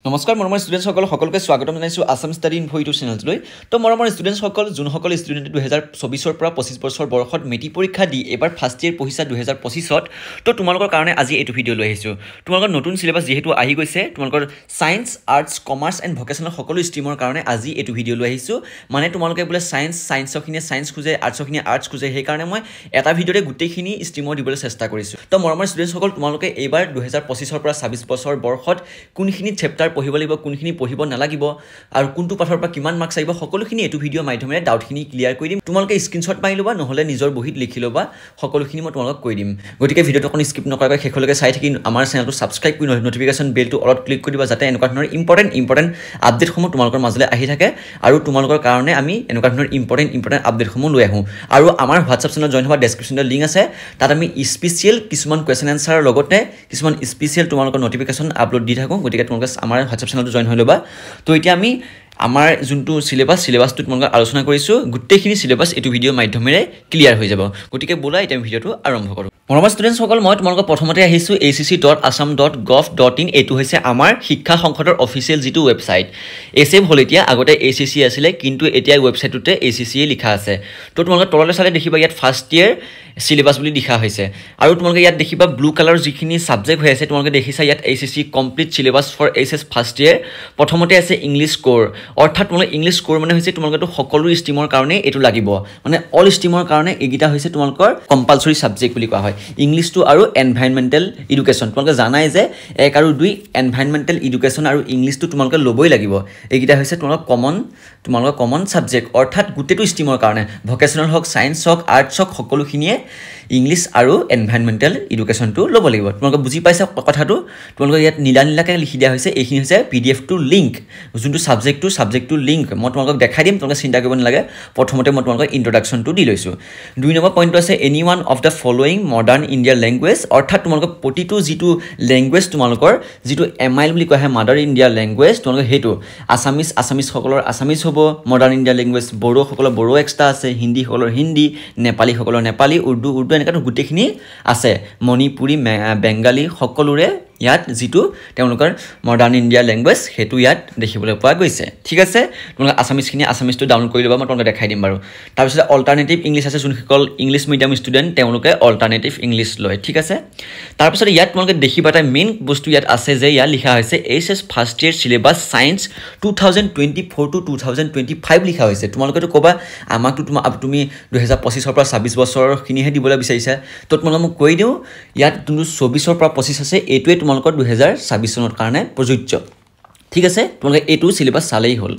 নমস্কাৰ মৰমৰ ষ্টুডেণ্টছ সকলকে স্বাগতম জনাইছো আসাম ষ্টাডি ইনফো ইউটিউব চেনেললৈ। তো মৰমৰ ষ্টুডেণ্টছ যোনসকল ষ্টুডেণ্টে 2024 পৰা 25 বছৰ বয়সত মেট্ৰিক পৰীক্ষা দি এবাৰ ফাৰ্ষ্ট ইয়েৰ পঢ়িছা 2025ত, তো তোমালোকৰ কাৰণে আজি এইটো ভিডিঅ' লৈ আহিছোঁ। তোমালোকৰ নতুন সিলেবাছ যেহেতু আহি গৈছে, তোমালোকৰ science, arts, commerce and vocational সকলো ষ্ট্ৰীমৰ কাৰণে আজি এইটো ভিডিঅ' লৈ আহিছোঁ। মানে তোমালোকে বোলে সায়েন্সৰখিনিয়ে সায়েন্স খোজে, আৰ্টছৰখিনিয়ে আৰ্টছ খোজে, সেইকাৰণে মই এটা ভিডিঅ'তে গোটেইখিনি ষ্ট্ৰীমৰ দিবলৈ চেষ্টা কৰিছোঁ। তো মৰমৰ ষ্টুডেণ্টছসকল, তোমালোকে এইবাৰ 2025 পৰা 26 বছৰ বয়সত কোনখিনি চেপ্টাৰ পঢ়িব লাগিব, কোনখিনি পঢ়িব নালাগিব আৰু কোনটো পাঠৰ পৰা কিমান মাৰ্কছ আহিব, সকলোখিনি এইটো ভিডিঅ' মাধ্যমেৰে ডাউটখিনি ক্লিয়াৰ কৰি দিম। তোমালোকে স্ক্ৰীনশ্বট মাৰি ল'বা, নহ'লে নিজৰ বহীত লিখি ল'বা, সকলোখিনি মই তোমালোকক কৈ দিম। গতিকে ভিডিঅ'টো অকণ স্কিপ নকৰাকৈ শেষলৈকে চাই থাকি আমাৰ চেনেলটো ছাবস্ক্ৰাইব কৰি নটিফিকেশ্যন বেলটো অলপ ক্লিক কৰি দিবা, যাতে এনেকুৱা ধৰণৰ ইম্পৰ্টেণ্ট আপডেটসমূহ তোমালোকৰ মাজলৈ আহি থাকে আৰু তোমালোকৰ কাৰণে আমি এনেকুৱা ধৰণৰ ইম্পৰ্টেণ্ট আপডেটসমূহ লৈ আহোঁ। আৰু আমাৰ হোৱাটছআপ চেনেলত জইন হোৱা ডেছক্ৰিপশ্যনত লিংক আছে, তাত আমি স্পেচিয়েল কিছুমান কুৱেশ্যন এনচাৰৰ লগতে কিছুমান স্পেচিয়েল তোমালোকৰ নটিফিকেশ্যন আপলোড দি থাকোঁ। গতিকে তোমালোকে আমাৰ হোৱাটছআপ চেনেলটো জইন হৈ ল'বা। তো এতিয়া আমি আমাৰ যোনটো চিলেবাছটো তোমালোকক আলোচনা কৰিছোঁ, গোটেইখিনি চিলেবাছ এইটো ভিডিঅ'ৰ মাধ্যমেৰে ক্লিয়াৰ হৈ যাব। গতিকে ব'লা এতিয়া ভিডিঅ'টো আৰম্ভ কৰোঁ। মৰমৰ ষ্টুডেণ্টছসকল, মই তোমালোকক প্ৰথমতে আহিছোঁ acc.assam.gov.in। এইটো হৈছে আমাৰ শিক্ষা সংসদৰ অফিচিয়েল যিটো ৱেবছাইট। এছেভ হ'ল এতিয়া, আগতে ACC আছিলে, কিন্তু এতিয়া ৱেবছাইটটোতে ACC লিখা আছে। তো তোমালোকে তললৈ চালে দেখিবা ইয়াত ফাৰ্ষ্ট ইয়েৰ চিলেবাছ বুলি লিখা হৈছে। আৰু তোমালোকে ইয়াত দেখিবা ব্লু কালাৰৰ যিখিনি ছাবজেক্ট হৈ আছে, তোমালোকে দেখিছা ইয়াত ACC complete syllabus for HS first year. প্ৰথমতে আছে ইংলিছ কোৰ, অৰ্থাৎ তোমালোকে ইংলিছ কোৰ মানে হৈছে তোমালোকেতো সকলো ষ্ট্ৰীমৰ কাৰণে এইটো লাগিব, মানে অল ষ্ট্ৰীমৰ কাৰণে এইকেইটা হৈছে তোমালোকৰ কম্পালচৰি ছাবজেক্ট বুলি কোৱা হয়। ইংলিছটো আৰু এনভাইৰনমেণ্টেল এডুকেশ্যন, তোমালোকে জানাই যে 1 আৰু 2 এনভাইৰনমেণ্টেল এডুকেশ্যন আৰু ইংলিছটো তোমালোকে ল'বই লাগিব। এইকেইটা হৈছে তোমালোকৰ কমন ছাবজেক্ট, অৰ্থাৎ গোটেইটো ষ্ট্ৰীমৰ কাৰণে ভকেশ্যনেল হওক, ছায়েন্স হওক, আৰ্টছ হওক, সকলোখিনিয়ে ইংলিছ আৰু এনভাইৰনমেণ্টেল এডুকেশ্যনটো ল'ব লাগিব। তোমালোকে বুজি পাইছা কথাটো? তোমালোকে ইয়াত নীলাকৈ লিখি দিয়া হৈছে, এইখিনি হৈছে PDF-টো লিংক, যোনটো ছাবজেক্টটো লিংক মই তোমালোকক দেখাই দিম, তোমালোকে চিন্তা কৰিব নালাগে। প্ৰথমতে মই তোমালোকক ইন্ট্ৰডাকশ্যনটো দি লৈছোঁ। 2 নম্বৰ পইণ্টটো আছে any one of the following modern Indian language, অৰ্থাৎ তোমালোকৰ প্ৰতিটো যিটো লেংগুৱেজ তোমালোকৰ যিটো MIL বুলি কোৱা হয় মাদাৰ ইণ্ডিয়া লেংগুৱেজ, তোমালোকে সেইটো আছামিজসকলৰ আছামিজ হ'ব, মডাৰ্ণ ইণ্ডিয়া লেংগুৱেজ বড়োসকলৰ বড়ো এক্সট্ৰা আছে, হিন্দীসকলৰ হিন্দী, নেপালীসকলৰ নেপালী, উৰ্দু এনেকুৱাটো গোটেইখিনি আছে, মণিপুৰী, বেংগালী সকলোৰে ইয়াত যিটো তেওঁলোকৰ মডাৰ্ণ ইণ্ডিয়া লেংগুৱেজ সেইটো ইয়াত দেখিবলৈ পোৱা গৈছে। ঠিক আছে, তোমালোকে আছামিজটো ডাউনলোড কৰি ল'বা, মই তোমালোকে দেখাই দিম বাৰু। তাৰপিছতে অল্টাৰনেটিভ ইংলিছ আছে, যোনসকল ইংলিছ মিডিয়াম ষ্টুডেণ্ট তেওঁলোকে অল্টাৰনেটিভ ইংলিছ লয়। ঠিক আছে, তাৰপিছতে ইয়াত তোমালোকে দেখিবা এটা মেইন বস্তু ইয়াত আছে যে ইয়াত লিখা হৈছে HS first year syllabus science 2024 to 2025 লিখা হৈছে। তোমালোকেতো ক'বা আমাকতো তুমি 2025 পৰা 26 বছৰখিনিহে দিবলৈ বিচাৰিছা, তো তোমালোকে মোক কৈ দিওঁ ইয়াত যোনটো 24 পৰা 25 আছে এইটোৱে তোমালোকৰ 2026 চনৰ কাৰণে প্ৰযোজ্য। ঠিক আছে, তোমালোকে এইটো চিলেবাছ চালেই হ'ল।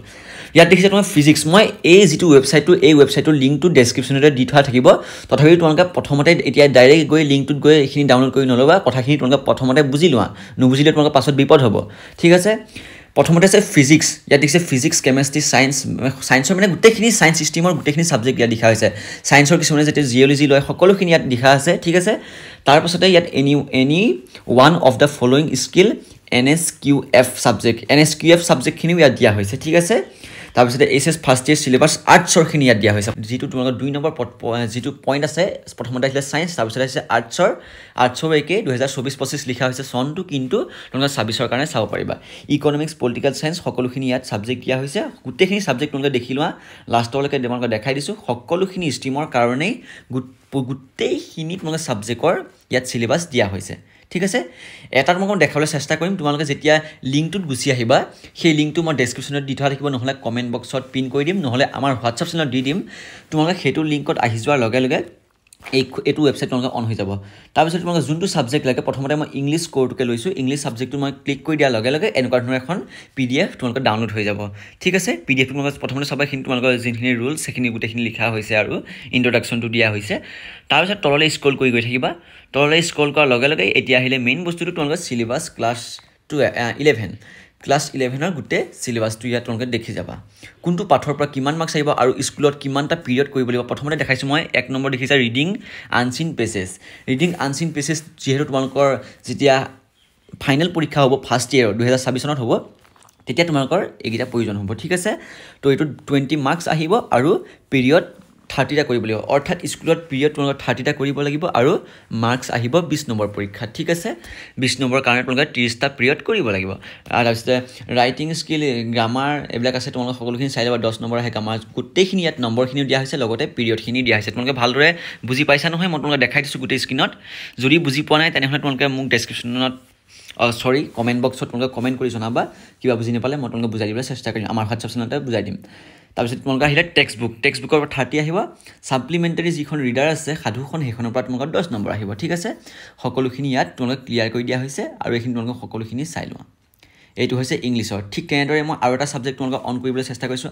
ইয়াত দেখিছে তোমাৰ ফিজিক্স, মই এই যিটো ৱেবছাইটটোৰ লিংকটো ডেছক্ৰিপশ্যনতে দি থোৱা থাকিব। তথাপিও তোমালোকে প্ৰথমতে এতিয়া ডাইৰেক্ট গৈ লিংকটোত গৈ এইখিনি ডাউনলোড কৰি নল'বা, কথাখিনি তোমালোকে প্ৰথমতে বুজি লোৱা, নুবুজিলে তোমালোকৰ পাছত বিপদ হ'ব। ঠিক আছে, প্ৰথমতে আছে ফিজিক্স, ইয়াত দেখিছে ফিজিক্স, কেমেষ্ট্ৰি, ছায়েন্সৰ মানে গোটেইখিনি ছায়েন্স ষ্ট্ৰীমৰ গোটেইখিনি ছাবজেক্ট ইয়াত লিখা হৈছে। ছায়েন্সৰ কিছুমানে যেতিয়া জিঅ'লজি লয় সকলোখিনি ইয়াত লিখা আছে। ঠিক আছে, তাৰপাছতে ইয়াত any one of the following skill NSQF ছাবজেক্টখিনিও ইয়াত দিয়া হৈছে। ঠিক আছে, তাৰপিছতে HS ফাৰ্ষ্ট ইয়েৰ চিলেবাছ আৰ্টছৰখিনি ইয়াত দিয়া হৈছে। যিটো তোমালোকৰ 2 নম্বৰ যিটো পইণ্ট আছে, প্ৰথমতে আহিলে ছায়েন্স, তাৰপিছত আহিছে আৰ্টছৰ একেই 2024-25 লিখা হৈছে চনটো, কিন্তু তোমালোকে 26 কাৰণে চাব পাৰিবা। ইকনমিক্স, পলিটিকেল ছায়েন্স সকলোখিনি ইয়াত ছাবজেক্ট দিয়া হৈছে। গোটেইখিনি ছাবজেক্ট তোমালোকে দেখি লোৱা, লাষ্টলৈকে তোমালোকে দেখাই দিছোঁ। সকলোখিনি ষ্ট্ৰীমৰ কাৰণেই গোটেইখিনি তোমালোকে ছাবজেক্টৰ ইয়াত চিলেবাছ দিয়া হৈছে। ঠিক আছে, এটা তোমাক মই দেখাবলৈ চেষ্টা কৰিম। তোমালোকে যেতিয়া লিংকটোত গুচি আহিবা, সেই লিংকটো মই ডেছক্ৰিপশ্যনত দি থোৱা থাকিব, নহ'লে কমেণ্ট বক্সত পিন কৰি দিম, নহ'লে আমাৰ হোৱাটছআপ চেনেলত দি দিম। তোমালোকে সেইটো লিংকত আহি যোৱাৰ লগে লগে এইটো ৱেবছাইট তোমালোকে অন হৈ যাব। তাৰপিছত তোমালোকে যোনটো ছাবজেক্ট লাগে, প্ৰথমতে মই ইংলিছ কোৰটোকে লৈছোঁ, ইংলিছ ছাবজেক্টটো মই ক্লিক কৰি দিয়াৰ লগে লগে এনেকুৱা ধৰণৰ এখন PDF তোমালোকে ডাউনলোড হৈ যাব। ঠিক আছে, PDF তোমালোকে প্ৰথমতে চাবা, সেইখিনি তোমালোকৰ যিখিনি ৰুলছ সেইখিনি গোটেইখিনি লিখা হৈছে আৰু ইন্ট্ৰডাকশ্যনটো দিয়া হৈছে। তাৰপিছত তললৈ স্ক্ৰল কৰি গৈ থাকিবা, তললৈ স্ক্ৰল কৰাৰ লগে লগে এতিয়া আহিলে মেইন বস্তুটো তোমালোকৰ চিলেবাছ ক্লাছ 11ৰ গোটেই চিলেবাছটো ইয়াত তোমালোকে দেখি যাবা, কোনটো পাঠৰ পৰা কিমান মাৰ্কছ আহিব আৰু স্কুলত কিমানটা পিৰিয়ড কৰিব লাগিব। প্ৰথমতে দেখাইছোঁ মই 1 নম্বৰ দেখিছা ৰিডিং আনচিন পেছেছ, যিহেতু তোমালোকৰ যেতিয়া ফাইনেল পৰীক্ষা হ'ব ফাৰ্ষ্ট ইয়েৰৰ 2026 চনত হ'ব, তেতিয়া তোমালোকৰ এইকেইটা প্ৰয়োজন হ'ব। ঠিক আছে, তো এইটো 20 মাৰ্কছ আহিব আৰু পিৰিয়ড 30টা কৰিব লাগিব অৰ্থাৎ স্কুলত পিৰিয়ড তোমালোকে 30টা কৰিব লাগিব আৰু মাৰ্কছ আহিব 20 নম্বৰ পৰীক্ষা ঠিক আছে 20 নম্বৰ কাৰণে তোমালোকে 30টা পিৰিয়ড কৰিব লাগিব আৰু তাৰপিছতে ৰাইটিং স্কিল গ্ৰামাৰ এইবিলাক আছে তোমালোকে সকলোখিনি চাই ল'বা 10 নম্বৰ আহে গ্ৰামাৰ গোটেইখিনি ইয়াত নম্বৰখিনি দিয়া হৈছে লগতে পিৰিয়ডখিনি দিয়া হৈছে তোমালোকে ভালদৰে বুজি পাইছা নহয় মই তোমালোকে দেখাই দিছোঁ গোটেই স্ক্ৰীনত যদি বুজি পোৱা নাই তেনেহ'লে তোমালোকে মোক ডেছক্ৰিপশ্যনত সৰি কমেণ্ট বক্সত তোমালোকে কমেণ্ট কৰি জনাবা কিবা বুজি নাপালে মই তোমালোকে বুজাই দিবলৈ চেষ্টা কৰিম আমাৰ হোৱাটছআপ চেনেলতে বুজাই দিম তাৰপিছত তোমালোকে আহিলে টেক্সটবুকৰ পৰা 30 আহিব ছাপ্লিমেণ্টাৰী যিখন ৰিডাৰ আছে সাধুখন সেইখনৰ পৰা তোমালোকৰ 10 নম্বৰ আহিব ঠিক আছে সকলোখিনি ইয়াত তোমালোকে ক্লিয়াৰ কৰি দিয়া হৈছে আৰু এইখিনি তোমালোকে সকলোখিনি চাই লোৱা এইটো হৈছে ইংলিছৰ ঠিক তেনেদৰে মই আৰু এটা ছাবজেক্ট তোমালোকে অন কৰিবলৈ চেষ্টা কৰিছোঁ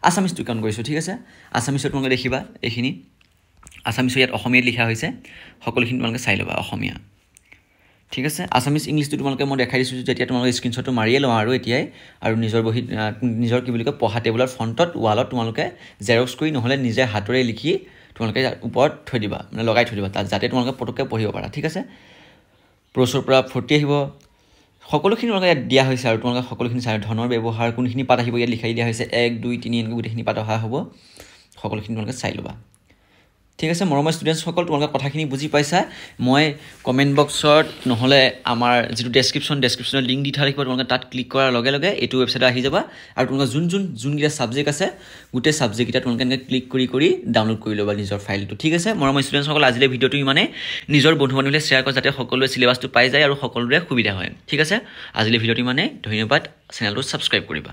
আছামিজটো অন কৰিছোঁ ঠিক আছে আছামিজত তোমালোকে দেখিবা এইখিনি আছামিজৰ ইয়াত অসমীয়াত লিখা হৈছে সকলোখিনি তোমালোকে চাই ল'বা অসমীয়া ঠিক আছে আছামিজ ইংলিছটো তোমালোকে মই দেখাই দিছোঁ যেতিয়া তোমালোকে স্ক্ৰীনশ্বটটো মাৰিয়ে লওঁ আৰু এতিয়াই আৰু নিজৰ বহীত নিজৰ কি বুলি কয় পঢ়া টেবুলৰ ফ্ৰণ্টত ৱালত তোমালোকে জেৰক্স কৰি নহ'লে নিজে হাতেৰে লিখি তোমালোকে ওপৰত থৈ দিবা মানে লগাই থৈ দিবা তাত যাতে তোমালোকে পটককৈ পঢ়িব পাৰা ঠিক আছে প্ৰচৰ পৰা 40 আহিব সকলোখিনি তোমালোকে ইয়াত দিয়া হৈছে আৰু তোমালোকে সকলোখিনি চাই ধনৰ ব্যৱহাৰ কোনখিনি পাত আহিব ইয়াত লিখাই দিয়া হৈছে 1 2 3 এনেকৈ গোটেইখিনি পাত অহা হ'ব সকলোখিনি তোমালোকে চাই ল'বা ঠিক আছে মৰমৰ ষ্টুডেণ্টসকল তোমালোকে কথাখিনি বুজি পাইছা মই কমেণ্ট বক্সত নহ'লে আমাৰ যিটো ডেছক্ৰিপশ্যনৰ লিংক দি থোৱা থাকিব তোমালোকে তাত ক্লিক কৰাৰ লগে লগে এইটো ৱেবছাইটত আহি যাবা আৰু তোমালোকে যোনকেইটা ছাবজেক্ট আছে গোটেই ছাবজেক্টকেইটা তোমালোকে এনেকৈ ক্লিক কৰি ডাউনলোড কৰি ল'বা নিজৰ ফাইলটো ঠিক আছে মৰমৰ ষ্টুডেণ্টসকল আজিলৈ ভিডিঅ'টো ইমানে নিজৰ বন্ধু বান্ধৱীলৈ শ্বেয়াৰ কৰা যাতে সকলোৱে চিলেবাছটো পাই যায় আৰু সকলোৰে সুবিধা হয় ঠিক আছে আজিলৈ ভিডিঅ'টো ইমানে ধন্যবাদ চেনেলটো ছাবস্ক্ৰাইব কৰিবা